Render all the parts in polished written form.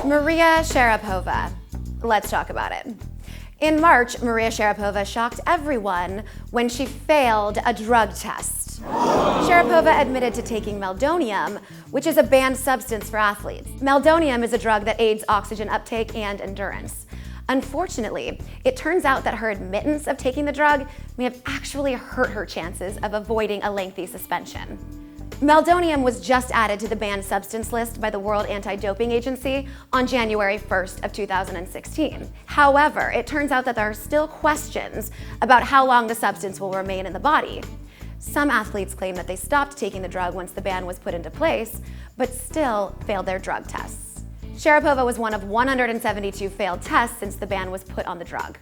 Maria Sharapova. Let's talk about it. In March, Maria Sharapova shocked everyone when she failed a drug test. Sharapova admitted to taking Meldonium, which is a banned substance for athletes. Meldonium is a drug that aids oxygen uptake and endurance. Unfortunately, it turns out that her admittance of taking the drug may have actually hurt her chances of avoiding a lengthy suspension. Meldonium was just added to the banned substance list by the World Anti-Doping Agency on January 1st of 2016. However, it turns out that there are still questions about how long the substance will remain in the body. Some athletes claim that they stopped taking the drug once the ban was put into place, but still failed their drug tests. Sharapova was one of 172 failed tests since the ban was put on the drug.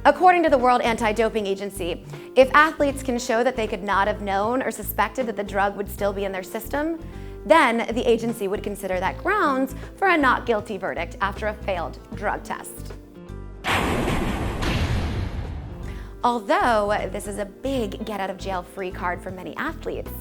According to the World Anti-Doping Agency, if athletes can show that they could not have known or suspected that the drug would still be in their system, then the agency would consider that grounds for a not guilty verdict after a failed drug test. Although this is a big get-out-of-jail-free card for many athletes,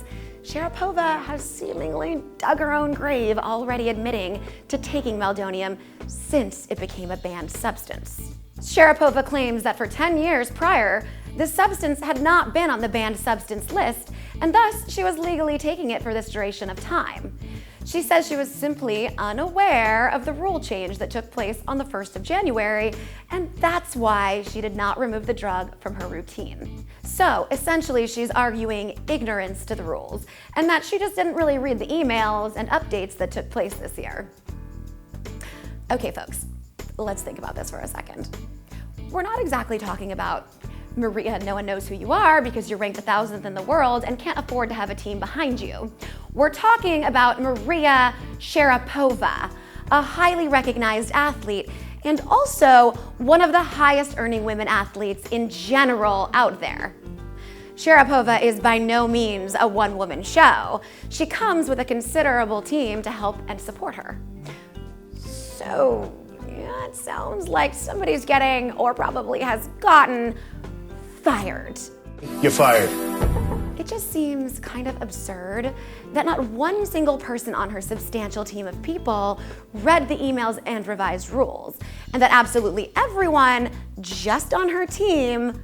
Sharapova has seemingly dug her own grave, already admitting to taking Meldonium since it became a banned substance. Sharapova claims that for 10 years prior, the substance had not been on the banned substance list, and thus she was legally taking it for this duration of time. She says she was simply unaware of the rule change that took place on the 1st of January, and that's why she did not remove the drug from her routine. So essentially, she's arguing ignorance to the rules, and that she just didn't really read the emails and updates that took place this year. Okay, folks, let's think about this for a second. We're not exactly talking about Maria, no one knows who you are because you're ranked 1,000th in the world and can't afford to have a team behind you. We're talking about Maria Sharapova, a highly recognized athlete and also one of the highest earning women athletes in general out there. Sharapova is by no means a one-woman show. She comes with a considerable team to help and support her. So, yeah, it sounds like somebody's getting, or probably has gotten, fired. You're fired. It just seems kind of absurd that not one single person on her substantial team of people read the emails and revised rules, and that absolutely everyone just on her team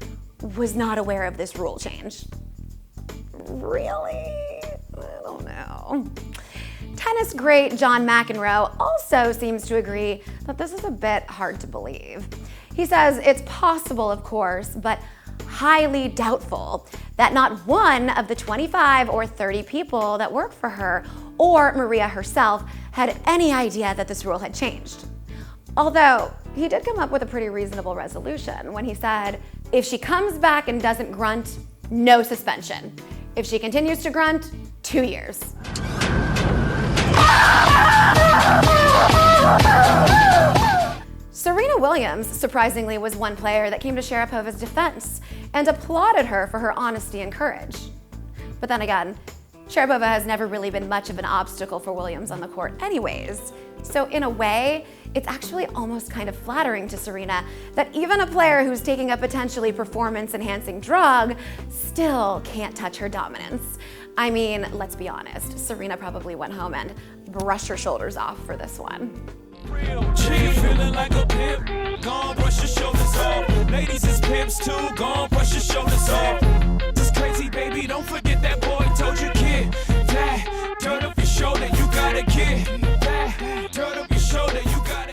was not aware of this rule change. Really? I don't know. Tennis great John McEnroe also seems to agree that this is a bit hard to believe. He says it's possible, of course, but highly doubtful that not one of the 25 or 30 people that work for her or Maria herself had any idea that this rule had changed. Although he did come up with a pretty reasonable resolution when he said, if she comes back and doesn't grunt, no suspension. If she continues to grunt, 2 years. Serena Williams, surprisingly, was one player that came to Sharapova's defense and applauded her for her honesty and courage. But then again, Sharapova has never really been much of an obstacle for Williams on the court anyways. So in a way, it's actually almost kind of flattering to Serena that even a player who's taking a potentially performance-enhancing drug still can't touch her dominance. I mean, let's be honest, Serena probably went home and brushed her shoulders off for this one. Feeling like a pimp, gon' brush your shoulders off. Ladies is pimps too, gon' brush your shoulders off. This crazy baby, don't forget that boy told you, kid.